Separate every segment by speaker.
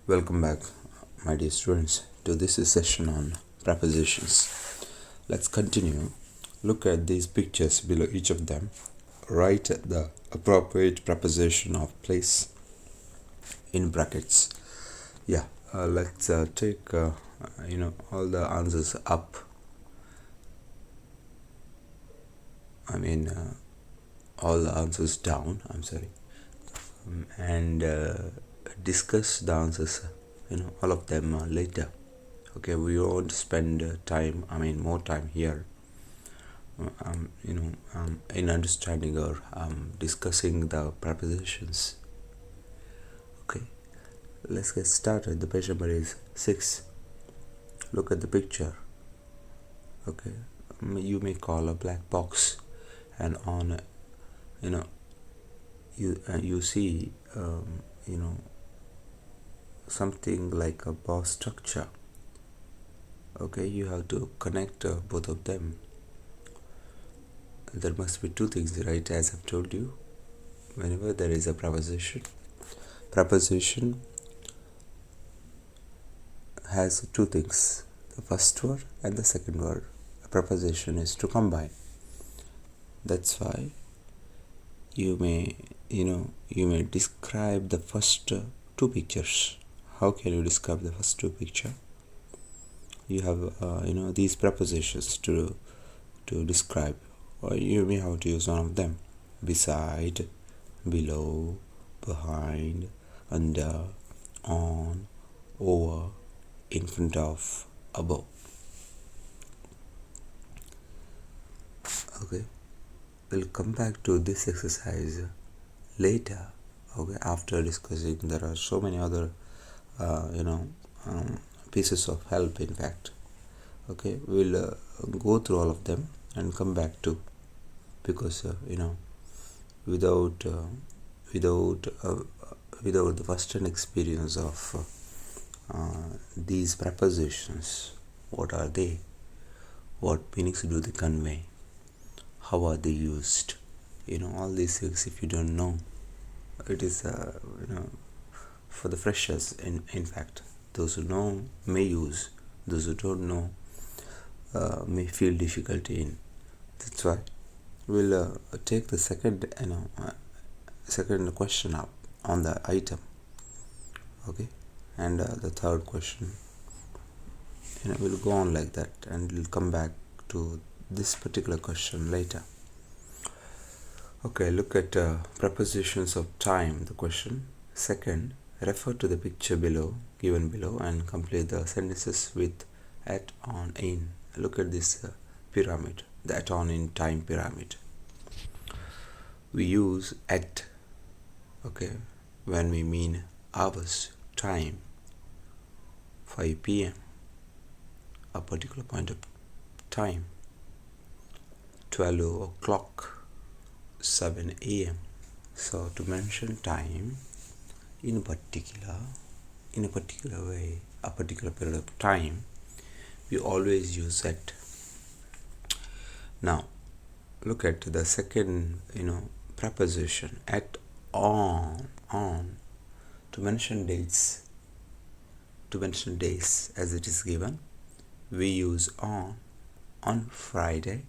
Speaker 1: Welcome back, my dear students, to this session on prepositions. Let's continue. Look at these pictures below each of them. Write the appropriate preposition of place in brackets. Let's take all the answers up. All the answers down. And discuss the answers. All of them later. Okay, we won't spend more time here. In understanding or discussing the prepositions. Okay, let's get started. The page number is 6. Look at the picture. Okay, you may call a black box, and on you see something like a bar structure. Okay, you have to connect both of them. There must be two things, right? As I've told you, whenever there is a preposition has two things: the first word and the second word. A preposition is to combine. That's why you may describe the first two pictures. How can you describe the first two pictures? You have these prepositions to describe, or you may have to use one of them: beside, below, behind, under, on, over, in front of, above. Okay, we'll come back to this exercise later. Okay, after discussing, there are so many other pieces of help, in fact. Okay, we'll go through all of them and come back to, because without the first-hand experience of these prepositions, what are they, what meanings do they convey, how are they used, all these things, if you don't know, it is for the freshers. In fact, those who know may use, those who don't know may feel difficulty in. That's why we'll take the second question up on the item. Okay, and the third question, we'll go on like that, and we'll come back to this particular question later. Okay, look at prepositions of time. The question: second, refer to the picture given below and complete the sentences with at, on, in. Look at this pyramid, the at, on, in time pyramid. We use at, okay, when we mean hours, time, 5 p.m., a particular point of time, 12 o'clock, 7 a.m. So to mention time in a particular way, a particular period of time, we always use that. Now look at the second preposition, at, on, to mention dates as it is given. We use on Friday,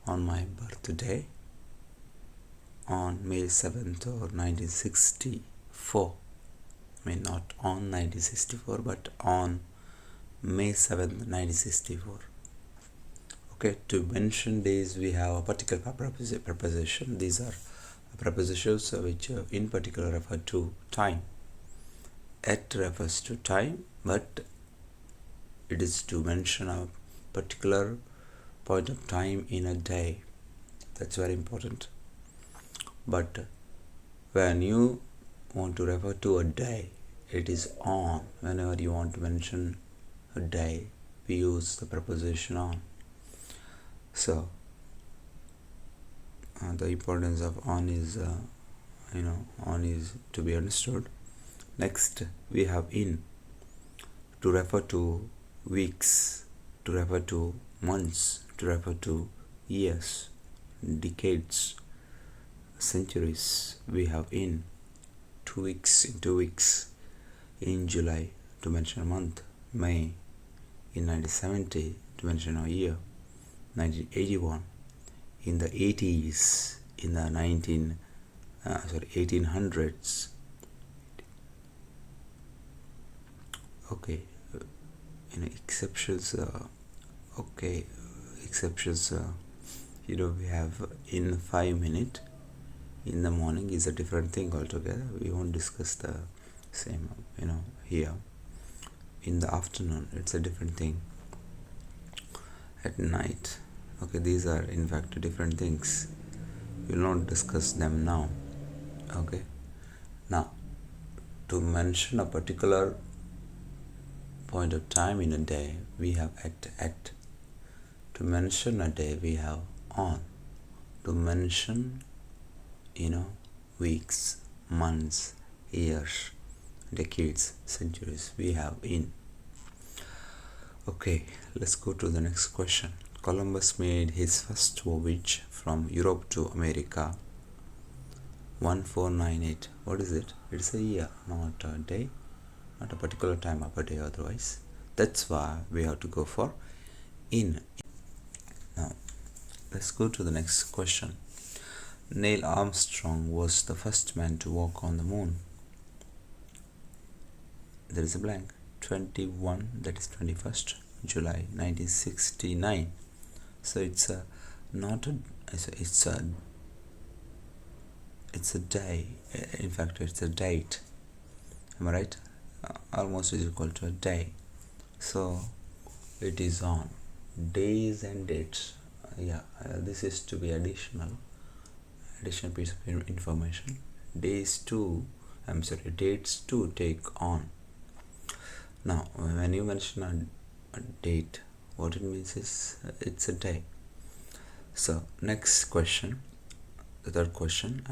Speaker 1: on my birthday, on May 7th or 1964. Not on 1964, but on May 7th, 1964. Okay, to mention days, we have a particular preposition. These are prepositions which in particular refer to time. At refers to time, but it is to mention a particular point of time in a day. That's very important. But when you want to refer to a day, it is on. Whenever you want to mention a day, we use the preposition on. So the importance of on is to be understood. Next, we have in, to refer to weeks, to refer to months, to refer to years, decades, centuries. We have in 2 weeks, in 2 weeks, In July, to mention a month. May, in 1970, to mention a year. 1981, in the 80s, in the 1800s. Okay, exceptions. Exceptions. We have in 5 minutes in the morning is a different thing altogether. We won't discuss the same. Here in the afternoon, it's a different thing. At night, okay, these are in fact different things. We'll not discuss them now. Okay, now to mention a particular point of time in a day, we have at. To mention a day, we have on. To mention weeks, months, years, decades, centuries, we have in. Okay, let's go to the next question. Columbus made his first voyage from Europe to America 1498. What is it? It's a year, not a day, not a particular time of a day otherwise. That's why we have to go for in. Now, let's go to the next question. Neil Armstrong was the first man to walk on the moon. There is a blank. 21st July 1969. So it's a day. In fact, it's a date. Am I right? Almost is equal to a day. So it is on. Days and dates. This is to be additional piece of information. Dates to take on. Now, when you mention a date, what it means is it's a day. So next question, the third question,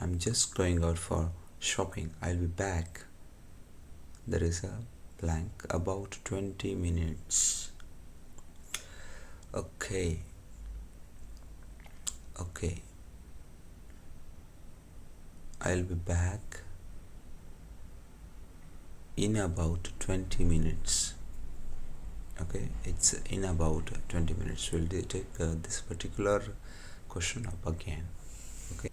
Speaker 1: I'm just going out for shopping. I'll be back. There is a blank. About 20 minutes. Okay. I'll be back in about 20 minutes. Okay, it's in about 20 minutes. We'll take this particular question up again. Okay,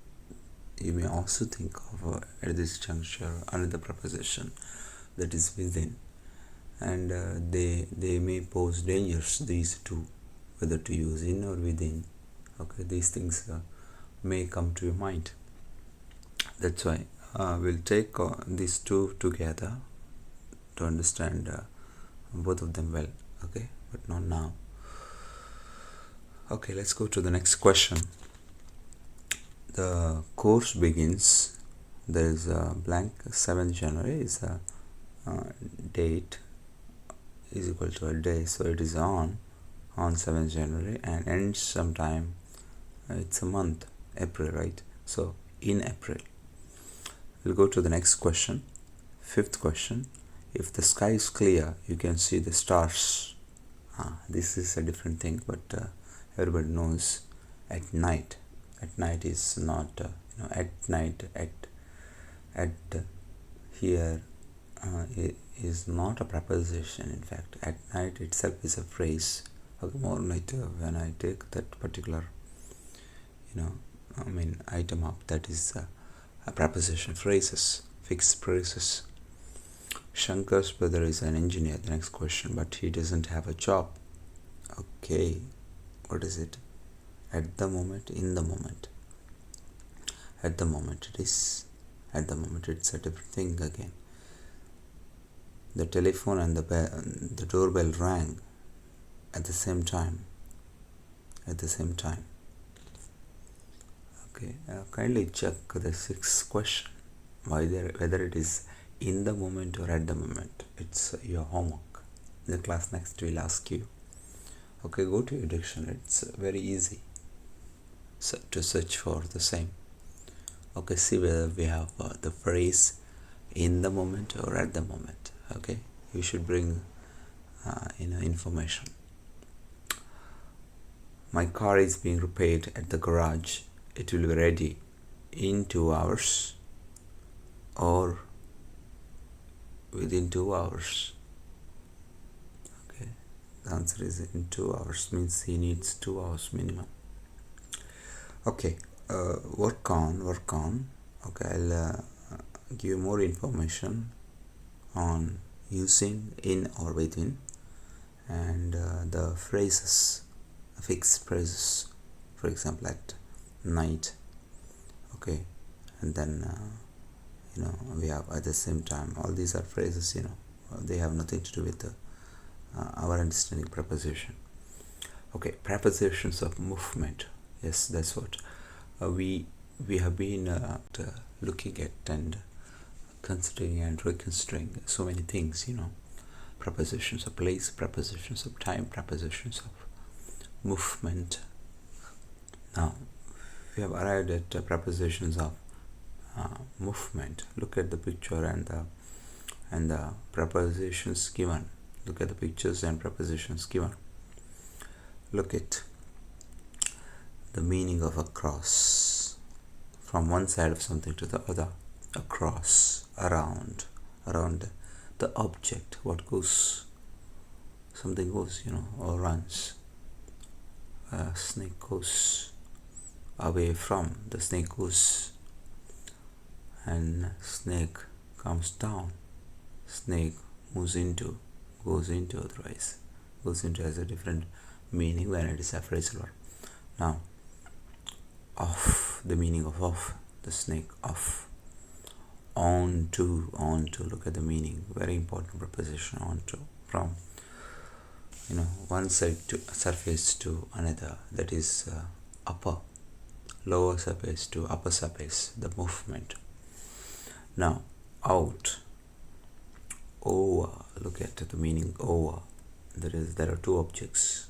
Speaker 1: you may also think of at this juncture another preposition that is within, and they may pose dangers, these two, whether to use in or within. Okay, these things may come to your mind. That's why we'll take these two together to understand both of them well. Okay, but not now. Okay, let's go to the next question. The course begins. There is a blank. 7th January is a date is equal to a day, so it is on 7th January and ends sometime. It's a month, April, right? So in April. We'll go to the next question. 5th question. If the sky is clear, you can see the stars. This is a different thing, but everybody knows at night. At night is not, at night, at here is not a preposition. In fact, at night itself is a phrase. Okay, more later when I take that particular, item up, that is a preposition, phrases, fixed phrases. Shankar's brother is an engineer. The next question, but he doesn't have a job. Okay, what is it? At the moment, in the moment. At the moment it is. At the moment it's a different thing again. The telephone and the doorbell rang at the same time. Okay, kindly check the 6th question, whether it is in the moment or at the moment. It's your homework. The class next will ask you. Okay, go to your dictionary. It's very easy to search for the same. Okay, see whether we have the phrase in the moment or at the moment. Okay, you should bring information. My car is being repaired at the garage. It will be ready in 2 hours. Or within 2 hours. Okay, the answer is in 2 hours, means he needs 2 hours minimum. Okay, work on. Okay, I'll give more information on using in or within, and the phrases, fixed phrases, for example at night. Okay, and then we have at the same time, all these are phrases, they have nothing to do with our understanding preposition. Okay, prepositions of movement. Yes, that's what we have been looking at and considering and reconsidering so many things, prepositions of place, prepositions of time, prepositions of movement. Now we have arrived at prepositions of movement. Look at the picture and the prepositions given. Look at the pictures and prepositions given. Look at the meaning of across, from one side of something to the other. Across, around the object, what goes, something goes, or runs. A snake goes away from, the snake goes, and snake comes down, snake moves into, goes into, otherwise goes into has a different meaning when it is a phrasal verb. Now off, the meaning of off, the snake off. On to, look at the meaning, very important preposition. On to, from one side to surface to another, that is upper, lower surface to upper surface, the movement. Now out, over, look at the meaning over. There are two objects.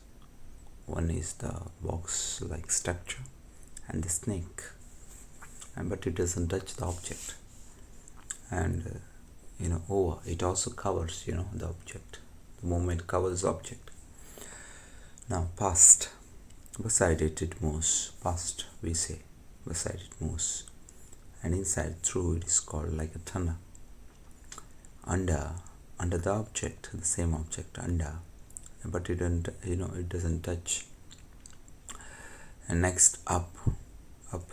Speaker 1: One is the box like structure and the snake, but it doesn't touch the object. And over, it also covers the object. The movement covers the object. Now past, beside it moves. Past, we say, beside it moves. And inside, through, it is called like a tunnel. Under the object, the same object, under, but it doesn't it doesn't touch. And next, up,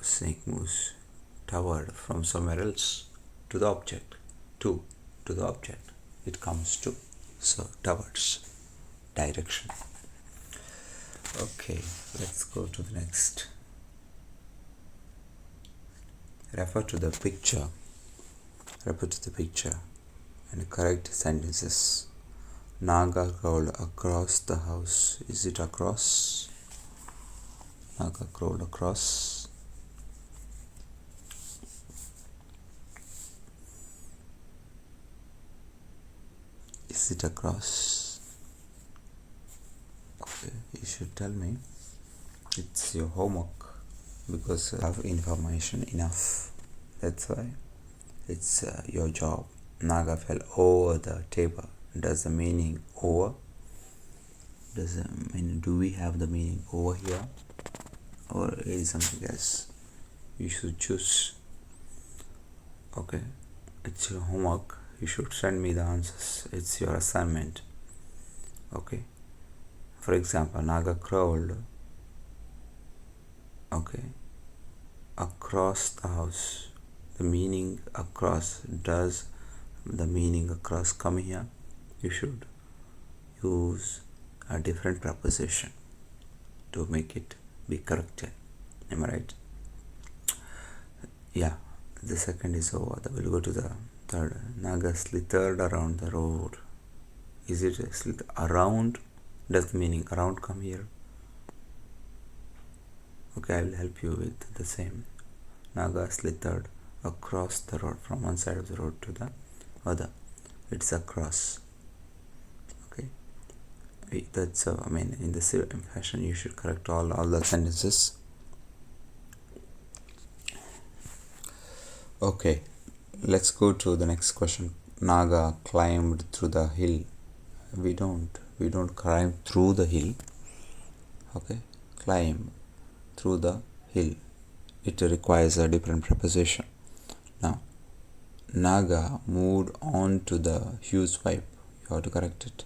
Speaker 1: snake moves toward, from somewhere else to the object, to the object it comes to, so towards, direction. Okay, let's go to the next. Refer to the picture and correct sentences. Naga crawled across the house. Is it across? Naga crawled across. Is it across? Okay, you should tell me. It's your homework, because I have information enough. That's why it's your job. Naga fell over the table. Does the meaning over? Do we have the meaning over here, or is something else? You should choose. Okay, it's your homework. You should send me the answers. It's your assignment. Okay, for example, Naga crawled across the house. The meaning across, does the meaning across come here? You should use a different preposition to make it be corrected. Am I right? Yeah, the second is over. We'll go to the third. Naga slithered around the road. Is it around? Does the meaning around come here? Okay, I will help you with the same. Naga slithered across the road, from one side of the road to the other. It's across. Okay, that's in the same fashion you should correct all the sentences. Okay, let's go to the next question. Naga climbed through the hill. We don't climb through the hill. Okay, climb through the hill. It requires a different preposition. Now Naga moved on to the huge pipe. You have to correct it.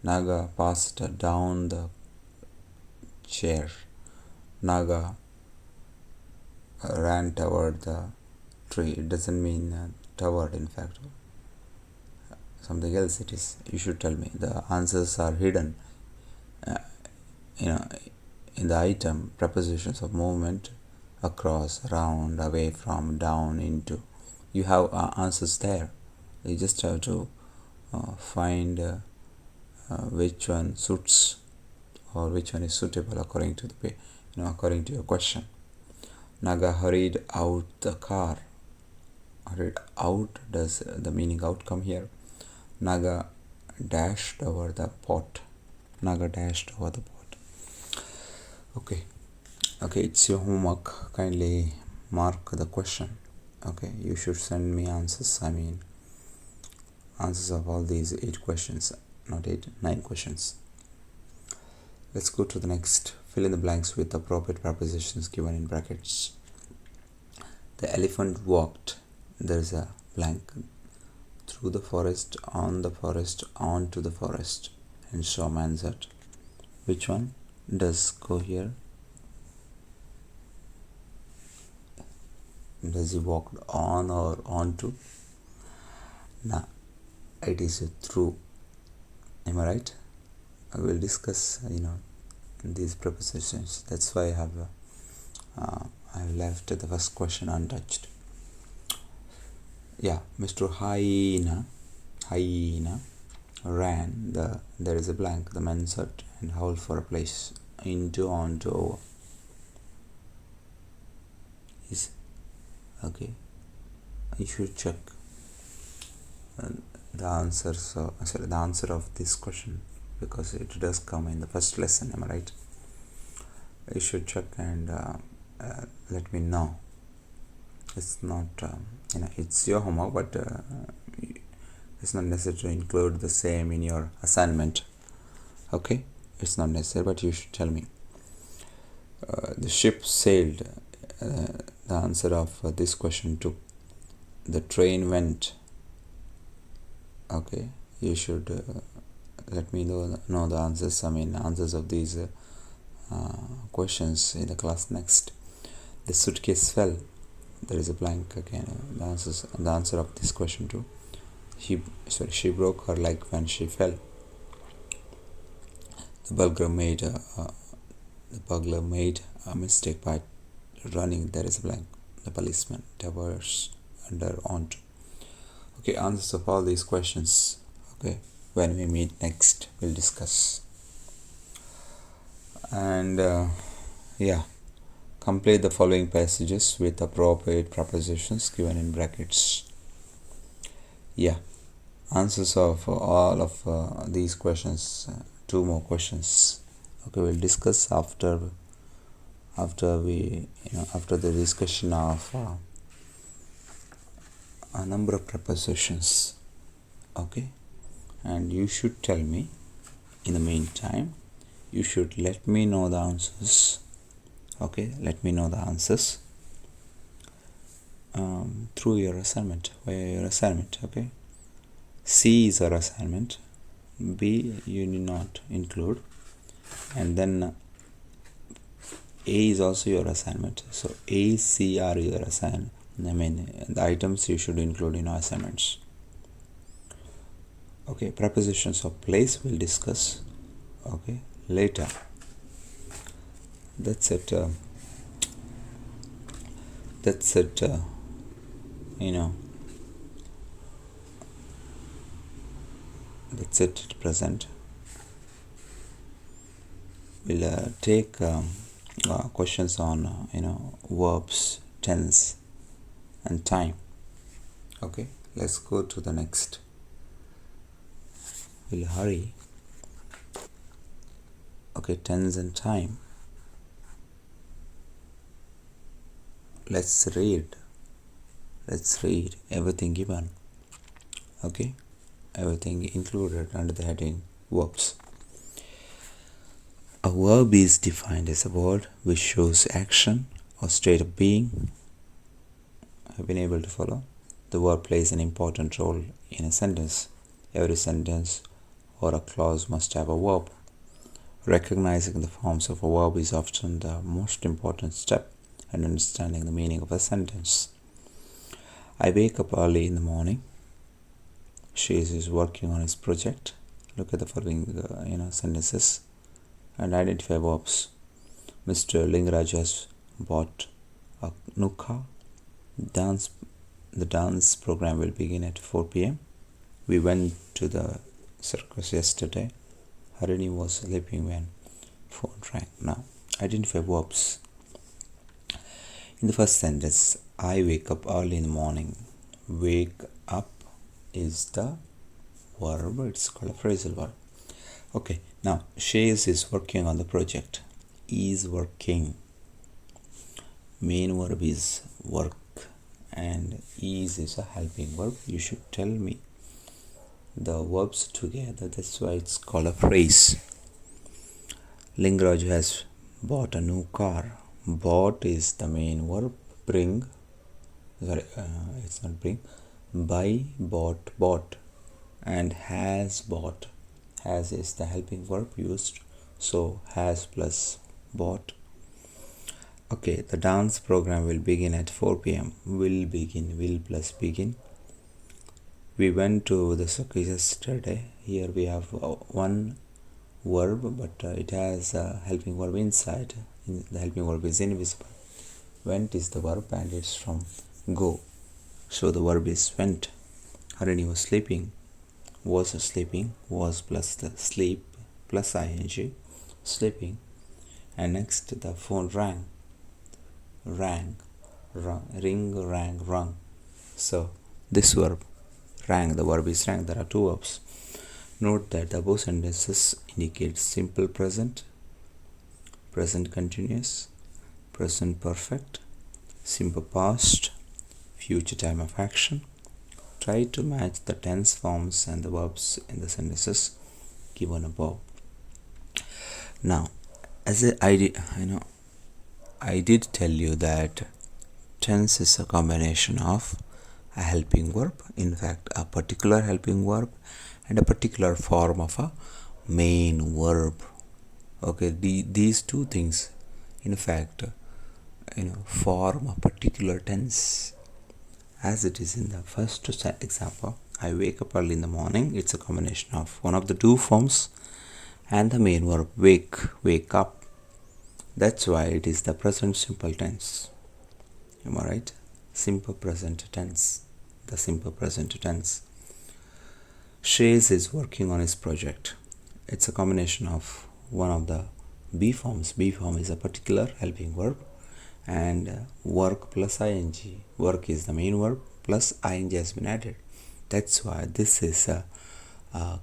Speaker 1: Naga passed down the chair. Naga ran toward the tree. It doesn't mean toward, in fact. Something else it is. You should tell me. The answers are hidden in the item prepositions of movement, across, around, away from, down, into. You have answers there. You just have to find which one suits or which one is suitable according to the according to your question. Naga hurried out the car. Hurried out, does the meaning out come here? Naga dashed over the pot. Naga dashed over the pot. Okay, it's your homework. Kindly mark the question. Okay, you should send me answers. Answers of all these 8 questions, not 8, 9 questions. Let's go to the next. Fill in the blanks with appropriate prepositions given in brackets. The elephant walked. There is a blank. Through the forest, on to the forest. And Shom answered. Which one does go here? Does he walk on or onto? Nah, it is through. Am I right? I will discuss these prepositions. That's why I have left the first question untouched. Yeah, Mr. Hyena ran. There is a blank. The man searched and howled for a place. Into, onto, over. Is okay. You should check the answer of this question, because it does come in the first lesson. Am I right? You should check and let me know. It's not it's your homework, but it's not necessary to include the same in your assignment. Okay, it's not necessary, but you should tell me. The ship sailed. The answer of this question too. The train went. Okay, you should let me know the answers. Answers of these questions in the class next. The suitcase fell. There is a blank again. The answer of this question too. She broke her leg when she fell. The burglar made a mistake by running. There is a blank. The policeman towers under onto. Okay, answers of all these questions. Okay, when we meet next, we'll discuss. And complete the following passages with appropriate prepositions given in brackets. Answers of all of these questions. 2 more questions. Okay, we'll discuss after the discussion of a number of prepositions. Okay, and you should tell me. In the meantime, you should let me know the answers. Okay, let me know the answers through your assignment, via your assignment. Okay, C is our assignment. B you need not include, and then A is also your assignment. So A, C are your assignment. The items you should include in our assignments. Okay, prepositions of place we'll discuss. Okay, later. That's it. That's it. That's it at present. We'll take questions on verbs, tense, and time. Okay, let's go to the next. We'll hurry. Okay, tense and time. Let's read everything given. Okay, everything included under the heading verbs. A verb is defined as a word which shows action or state of being. Have been able to follow? The verb plays an important role in a sentence. Every sentence or a clause must have a verb. Recognizing the forms of a verb is often the most important step in understanding the meaning of a sentence. I wake up early in the morning. She is working on his project. Look at the following sentences and identify verbs. Mr. Lingaraj has bought a new car. The dance program will begin at 4 p.m. We went to the circus yesterday. Harini was sleeping when phone rang. Now, identify verbs. In the first sentence, I wake up early in the morning. Wake up is the verb. It's called a phrasal verb. Okay, now she is working on the project. Is working. Main verb is work and is a helping verb. You should tell me the verbs together. That's why it's called a phrase. Lingaraj has bought a new car. Bought is the main verb. Bring. It's not bring. Buy, bought. And has bought. Has is the helping verb used. So has plus bought. Okay, the dance program will begin at 4 p.m. Will plus begin. We went to the circus yesterday. Here we have one verb, but it has a helping verb inside. The helping verb is invisible. Went is the verb and it's from go. So the verb is went. Harini was sleeping. Was plus the sleep plus ing. Sleeping. And next the phone rang. Rang. So this verb rang, the verb is rang. There are two verbs. Note that the above sentences indicate simple present, present continuous, present perfect, simple past, future time of action. Try to match the tense forms and the verbs in the sentences given above. Now, I did tell you that tense is a combination of a helping verb, in fact a particular helping verb, and a particular form of a main verb. Okay, these two things in fact form a particular tense. As it is in the first example, I wake up early in the morning. It's a combination of one of the two forms and the main verb wake up. That's why it is the present simple tense. Am I right? Simple present tense. The simple present tense. Shays is working on his project. It's a combination of one of the B forms. B form is a particular helping verb and work plus ing. Work is the main verb plus ing has been added. That's why this is a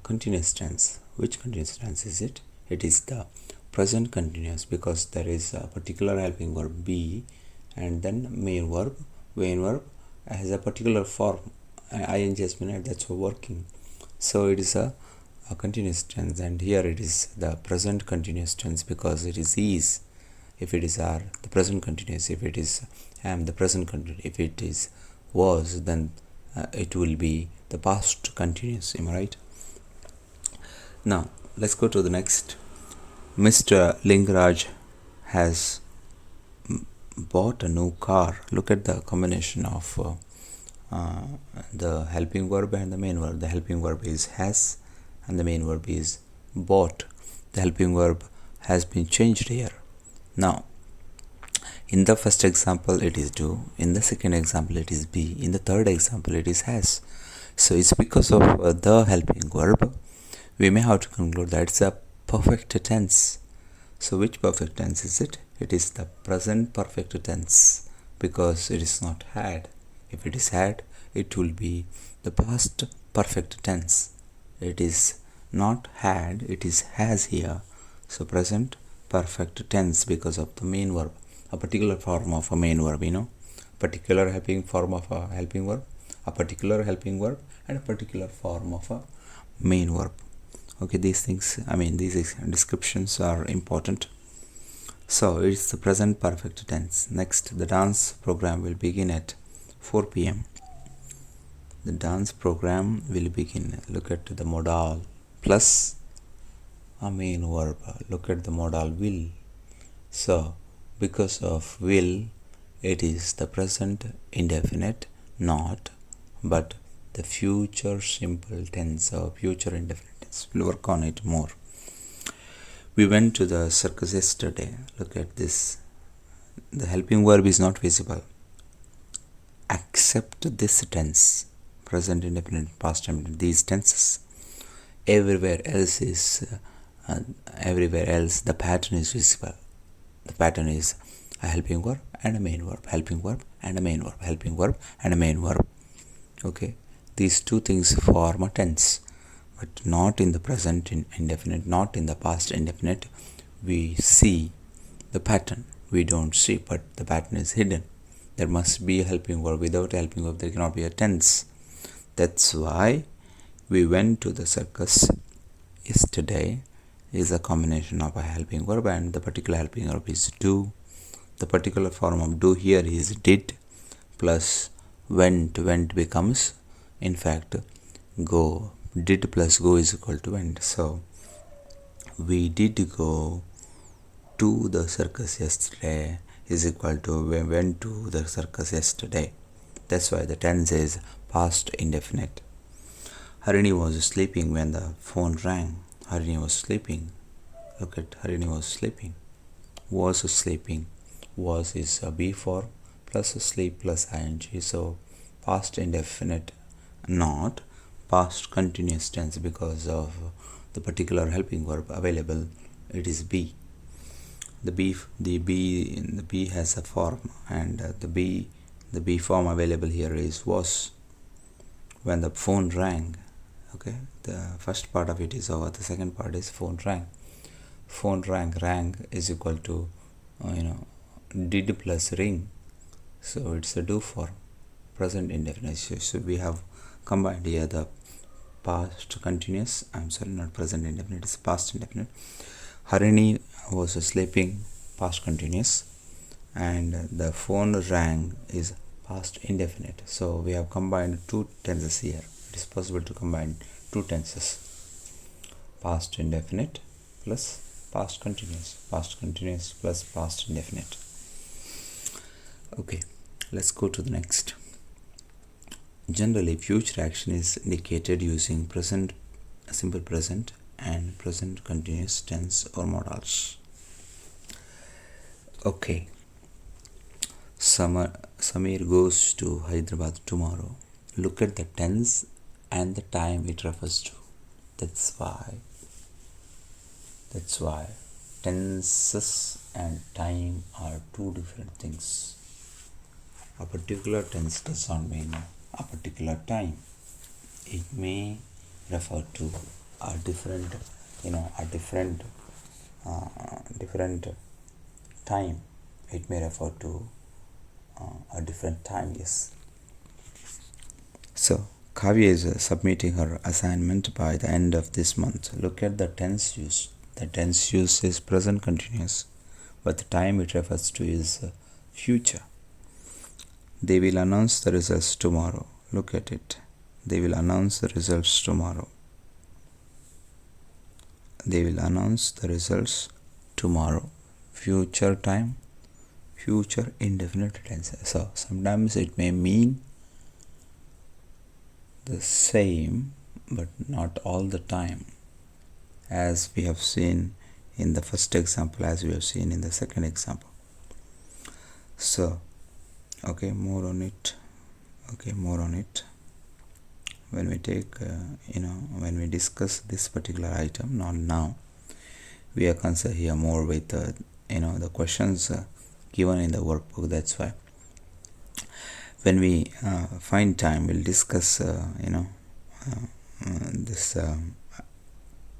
Speaker 1: continuous tense. Which continuous tense is it? It is the present continuous because there is a particular helping verb be and then main verb has a particular form, ing has been added. That's for working. So it is a continuous tense, and here it is the present continuous tense because it is if it is are the present continuous, if it is am the present continuous, if it is was, then it will be the past continuous. Am I right? Now let's go to the next. Mr. Lingaraj has bought a new car. Look at the combination of the helping verb and the main verb. The helping verb is has and the main verb is bought. The helping verb has been changed here. Now, in the first example it is do, in the second example it is be, in the third example it is has. So it's because of the helping verb we may have to conclude that it's a perfect tense. So which perfect tense is it? It is the present perfect tense because it is not had. If it is had, it will be the past perfect tense. It is not had, it is has here. So present perfect tense because of the main verb, a particular form of a main verb, particular helping form of a helping verb, a particular helping verb, and a particular form of a main verb. Okay, these things, these descriptions are important. So it's the present perfect tense. Next, the dance program will begin at 4 p.m. The dance program will begin. Look at the modal plus a main verb. Look at the modal will. So, because of will, it is the present indefinite, not but the future simple tense or future indefinite tense. We'll work on it more. We went to the circus yesterday. Look at this. The helping verb is not visible except this tense, present indefinite, past indefinite, these tenses. Everywhere else the pattern is visible. The pattern is a helping verb and a main verb, helping verb and a main verb, helping verb and a main verb. Okay, these two things form a tense, but not in the present indefinite, not in the past indefinite. We see the pattern. We don't see, but the pattern is hidden. There must be a helping verb. Without a helping verb, there cannot be a tense. That's why we went to the circus yesterday is a combination of a helping verb, and the particular helping verb is do. The particular form of do here is did plus went. Went becomes, in fact, go. Did plus go is equal to went. So we did go to the circus yesterday is equal to we went to the circus yesterday. That's why the tense is past indefinite. Harini was sleeping when the phone rang. Harini was sleeping. Look at Harini was sleeping. Was sleeping. Was is a be form plus sleep plus ing. So past indefinite, not past continuous tense, because of the particular helping verb available. It is be. The B has a form, and the B form available here is was. When the phone rang, okay, the first part of it is over. The second part is phone rang. Phone rang is equal to did plus ring, so it's a do form, present indefinite. So we have combined here the past continuous. I'm sorry, not present indefinite. It's past indefinite. Harini was sleeping, past continuous, and the phone rang is past indefinite. So we have combined two tenses here. It is possible to combine two tenses, past indefinite plus past continuous plus past indefinite. Okay, let's go to the next. Generally, future action is indicated using present, simple present, and present continuous tense or modals. Okay, Samir goes to Hyderabad tomorrow. Look at the tense and the time it refers to. That's why tenses and time are two different things. A particular tense does not mean a particular time. It may refer to a different time. It may refer to a different time. Yes. So Kavya is submitting her assignment by the end of this month. Look at the tense use. The tense use is present continuous, but the time it refers to is future. They will announce the results tomorrow. Look at it. They will announce the results tomorrow. They will announce the results tomorrow. Future time, future indefinite tense. So sometimes it may mean the same, but not all the time, as we have seen in the first example, as we have seen in the second example. So more on it when we take when we discuss this particular item. Not now, we are concerned here more with the questions given in the workbook. That's why when we find time, we'll discuss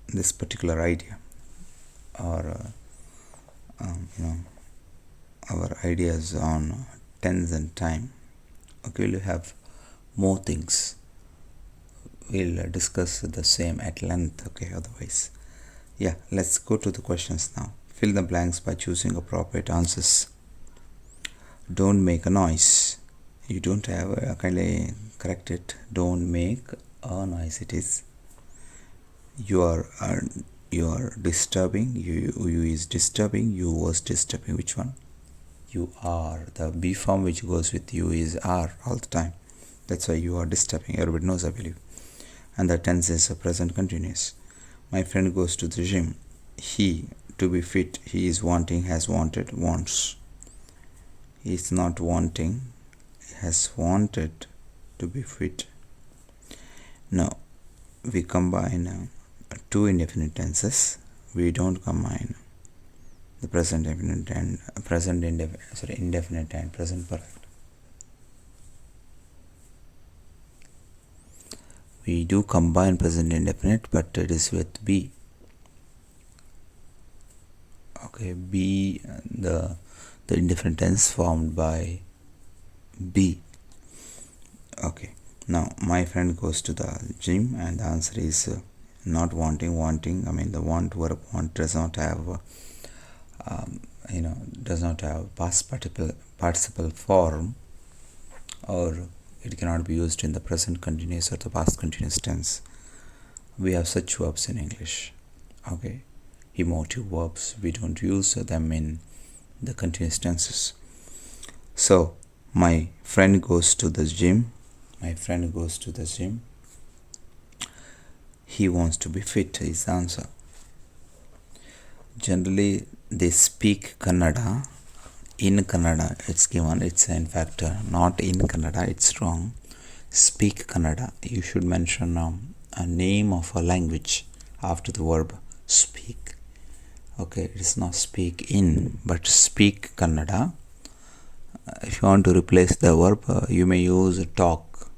Speaker 1: this particular idea, or our ideas on tense and time. Okay, we'll have more things. We'll discuss the same at length. Okay, otherwise, yeah, let's go to the questions now. Fill the blanks by choosing appropriate answers. Don't make a noise. You don't have kindly correct it. Don't make a noise. It is you are disturbing. You is disturbing. You was disturbing. Which one? You are. The be form which goes with you is are all the time. That's why you are disturbing. Everybody knows, I believe. And the tense is a present continuous. My friend goes to the gym. He, to be fit, he is wanting, has wanted, wants. He is not wanting, has wanted to be fit. Now, we combine two indefinite tenses. We don't combine the present indefinite and indefinite and present perfect. We do combine present indefinite, but it is with be. Okay, be the indefinite tense formed by be. Okay, now my friend goes to the gym, and the answer is not wanting. I mean, the want verb want does not have does not have past participle form, or it cannot be used in the present continuous or the past continuous tense. We have such verbs in English. Okay, emotive verbs, we don't use them in the continuous tenses. So my friend goes to the gym. He wants to be fit is the answer. Generally they speak Kannada. In Kannada it's given, it's in fact not in Kannada, it's wrong. Speak Kannada, you should mention a name of a language after the verb speak. Okay, it is not speak in, but speak Kannada. If you want to replace the verb, you may use talk.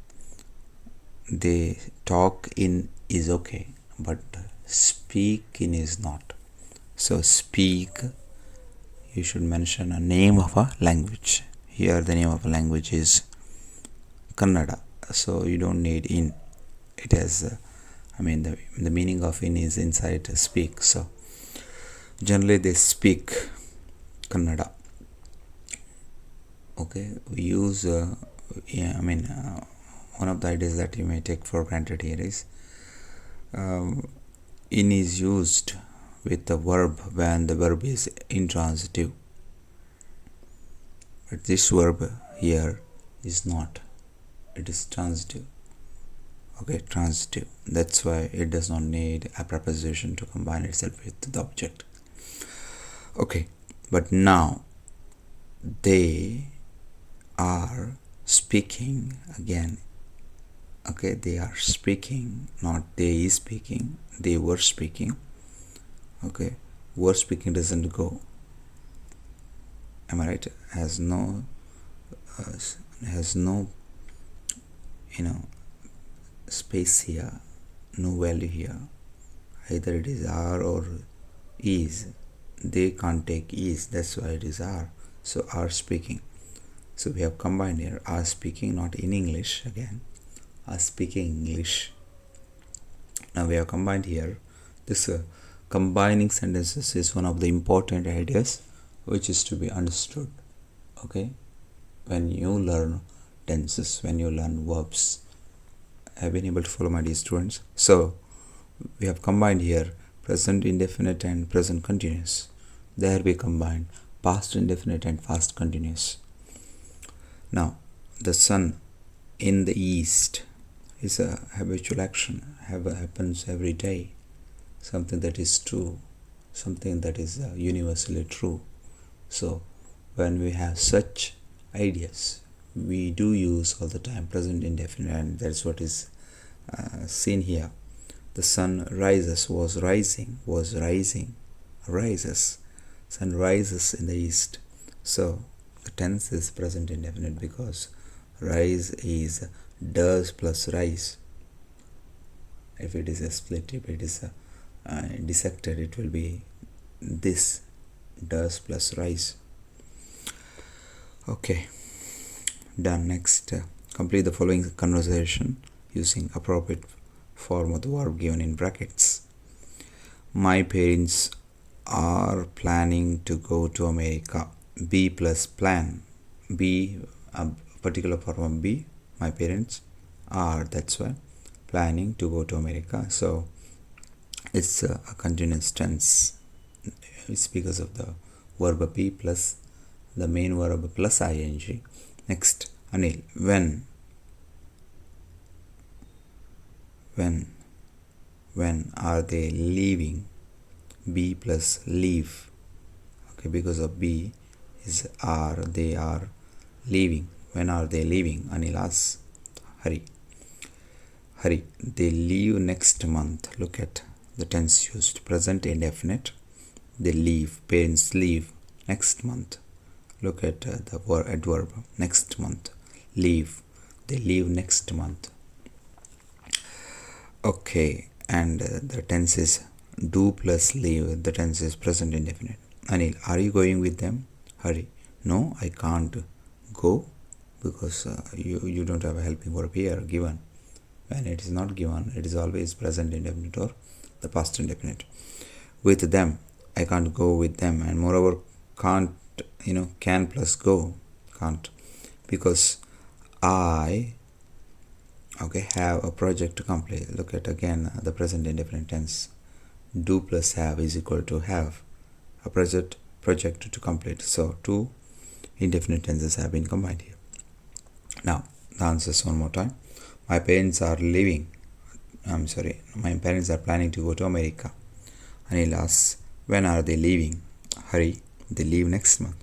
Speaker 1: They talk in is okay, but speak in is not. So speak, you should mention a name of a language. Here the name of a language is Kannada, so you don't need in. It has the meaning of in is inside speak. So generally they speak Kannada. Okay, we use one of the ideas that you may take for granted here is in is used with the verb when the verb is intransitive, but this verb here is not, it is transitive. Okay, transitive, that's why it does not need a preposition to combine itself with the object. Okay, but now they are speaking again. Okay, they are speaking, not they is speaking. They were speaking. Okay, were speaking doesn't go. Am I right? Has no space here, no value here. Either it is are or is. They can't take is, that's why it is are. So are speaking. So we have combined here are speaking, not in English again. Are speaking English. Now we have combined here. This combining sentences is one of the important ideas which is to be understood. Okay, when you learn tenses, when you learn verbs. Have been able to follow, my dear students? So we have combined here present indefinite and present continuous. There we combine past indefinite and past continuous. Now the sun in the east is a habitual action, happens every day, something that is true, something that is universally true. So when we have such ideas, we do use all the time present indefinite, and that's what is seen here. The sun rises, was rising, rises. Sun rises in the east. So the tense is present indefinite because rise is does plus rise. If it is a split, if it is dissected, it will be this does plus rise. Okay, done. Next, complete the following conversation using appropriate form of the verb given in brackets. My parents are planning to go to America. Be plus plan. Be particular form of be. My parents are, that's why, planning to go to America. So it's a continuous tense. It's because of the verb be plus the main verb plus ing. Next, Anil, when are they leaving? Be plus leave. Okay, because of be is are, they are leaving. When are they leaving? Anil asks. Hari, they leave next month. Look at the tense used, present indefinite. They leave, parents leave next month. Look at the adverb, next month. Leave, they leave next month. Okay, and the tense is do plus leave. The tense is present indefinite. Anil, are you going with them? Hari, no, I can't go because you don't have a helping verb here given. When it is not given, it is always present indefinite or the past indefinite. With them, I can't go with them, and moreover, can't, can plus go, can't, because I have a project to complete. Look at again the present indefinite tense. Do plus have is equal to have a project to complete. So two indefinite tenses have been combined here. Now the answers one more time. My parents are planning to go to America. Anil asks, when are they leaving? Hari, they leave next month.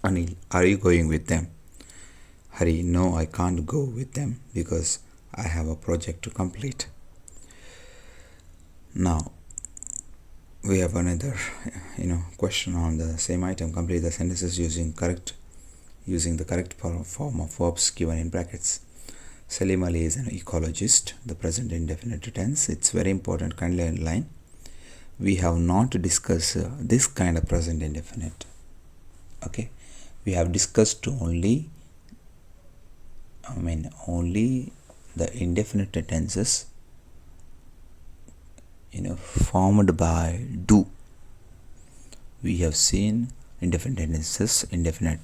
Speaker 1: Anil, are you going with them? Hari, no, I can't go with them because I have a project to complete. Now we have another question on the same item. Complete the sentences using the correct form of verbs given in brackets. Salim Ali is an ecologist. The present indefinite tense. It's very important. Kindly underline. We have not discussed this kind of present indefinite. Okay, we have discussed only the indefinite tenses formed by do. We have seen indefinite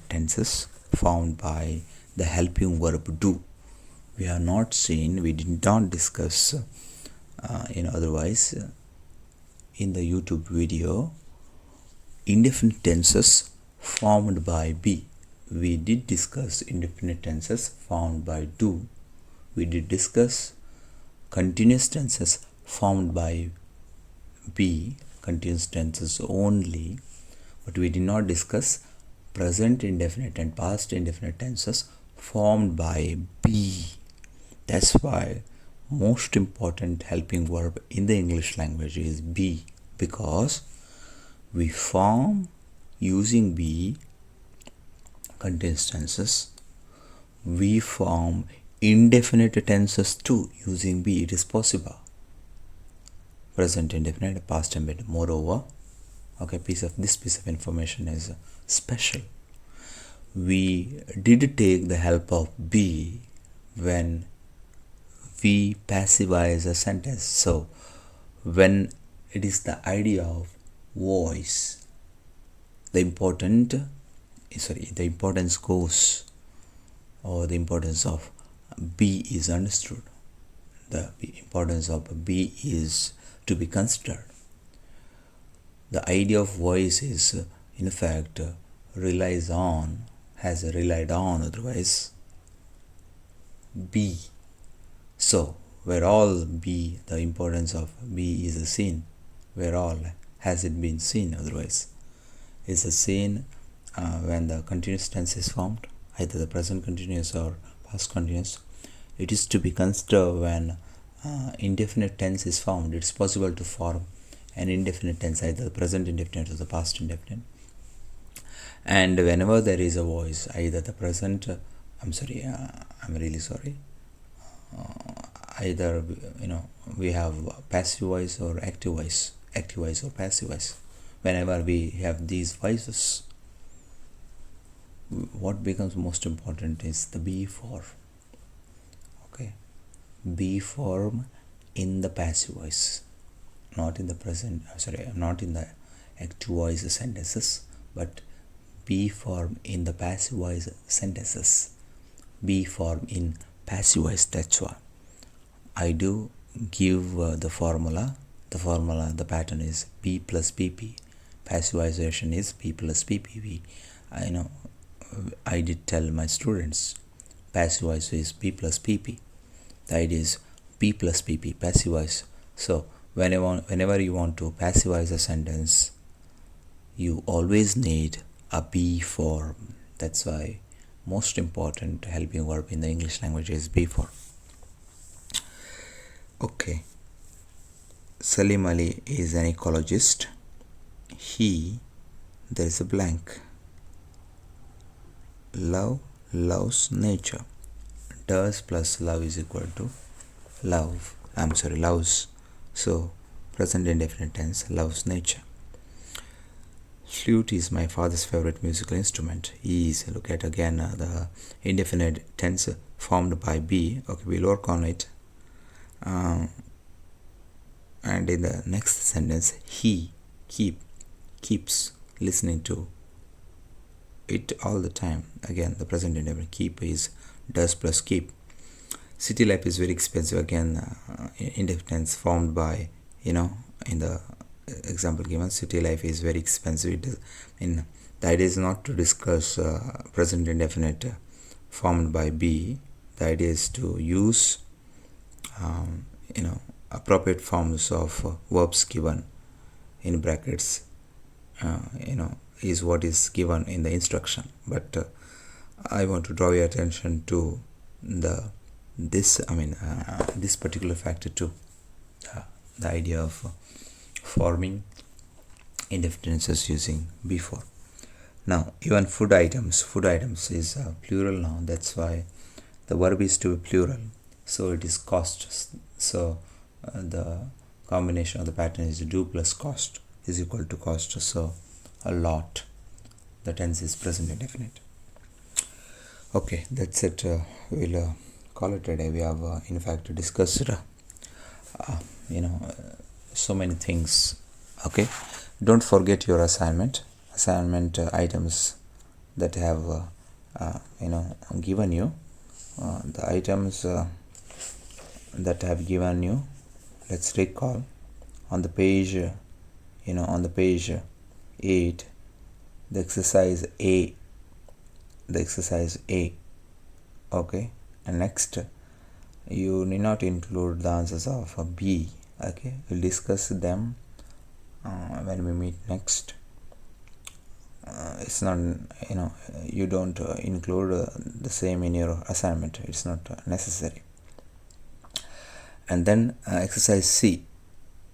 Speaker 1: tenses formed by the helping verb do. We did not discuss otherwise in the YouTube video indefinite tenses formed by be. We did discuss indefinite tenses formed by do. We did discuss continuous tenses formed by be, continuous tenses only, but we did not discuss present indefinite and past indefinite tenses formed by be. That's why most important helping verb in the English language is be, because we form using be continuous tenses. We form indefinite tenses too using be. It is possible. Present indefinite, past indefinite. Moreover, this piece of information is special. We did take the help of be when we passivize a sentence. So when it is the idea of voice, the importance goes, or the importance of be is understood. The importance of be is to be considered. The idea of voice is in fact has relied on otherwise be. So where all be, the importance of be is seen. Where all has it been seen otherwise is seen when the continuous tense is formed, either the present continuous or past continuous. It is to be considered when indefinite tense is formed. It's possible to form an indefinite tense, either the present indefinite or the past indefinite. And whenever there is a voice, either the present either we have passive voice or active voice or passive voice. Whenever we have these voices, what becomes most important is the be form. Be form in the passive voice, not in the active voice sentences, but be form in the passive voice sentences. be form in passive voice. That's why I do give the formula. The pattern is P plus PP. Passivization is P plus PPV. I did tell my students passive voice is P plus PP. The idea is P plus PP, passive voice. So whenever you want to passivize a sentence, you always need a be form. That's why most important helping verb in the English language is be form. Okay. Salim Ali is an ecologist. There is a blank. Love loves nature. Does plus love is equal to loves. So present indefinite tense, loves nature. Flute is my father's favorite musical instrument. Look at again the indefinite tense formed by be. Okay, we'll work on it. And in the next sentence, he keeps listening to it all the time. Again, the present indefinite keep is does plus keep. City life is very expensive. Again, indefinite tense formed by, in the example given, city life is very expensive. The idea is not to discuss present indefinite formed by be. The idea is to use appropriate forms of verbs given in brackets. Is what is given in the instruction. But I want to draw your attention to this particular factor too. The idea of forming indefinite tenses using before. Now, even food items is plural now. That's why the verb is to be plural. So it is cost. So the combination of the pattern is do plus cost is equal to cost. So a lot. The tense is present indefinite. Okay, that's it. We'll call it a day. We have in fact discussed so many things. Okay, don't forget your assignment items that have given you. The items that have given you, let's recall. On the page 8, the exercise A. Okay, and next you need not include the answers of B. Okay, we'll discuss them when we meet next. It's not, you don't include the same in your assignment. It's not necessary. And then exercise C.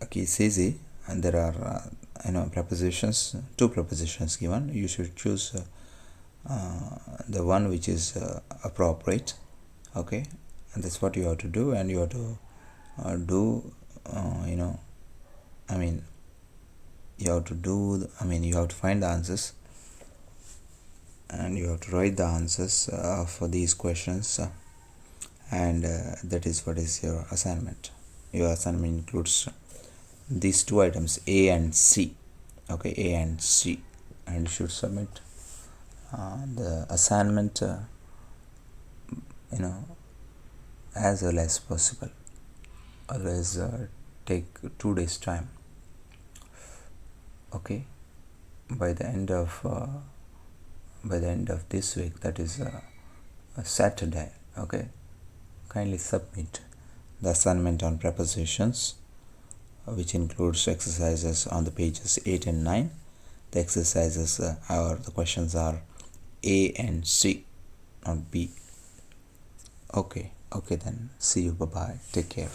Speaker 1: Okay, it's easy, and there are prepositions, 2 prepositions given. You should choose the one which is appropriate. Okay, and that's what you have to do. And you have to you have to find the answers, and you have to write the answers for these questions, and that is what is your assignment. Your assignment includes these 2 items, A and C. Okay, A and C, and you should submit the assignment as early as possible. Otherwise take 2 days time. Okay, by the end of this week, that is Saturday. Okay, kindly submit the assignment on prepositions, which includes exercises on the pages 8 and 9. The exercises the questions are A and C, not B. Okay then, see you. Bye bye, take care.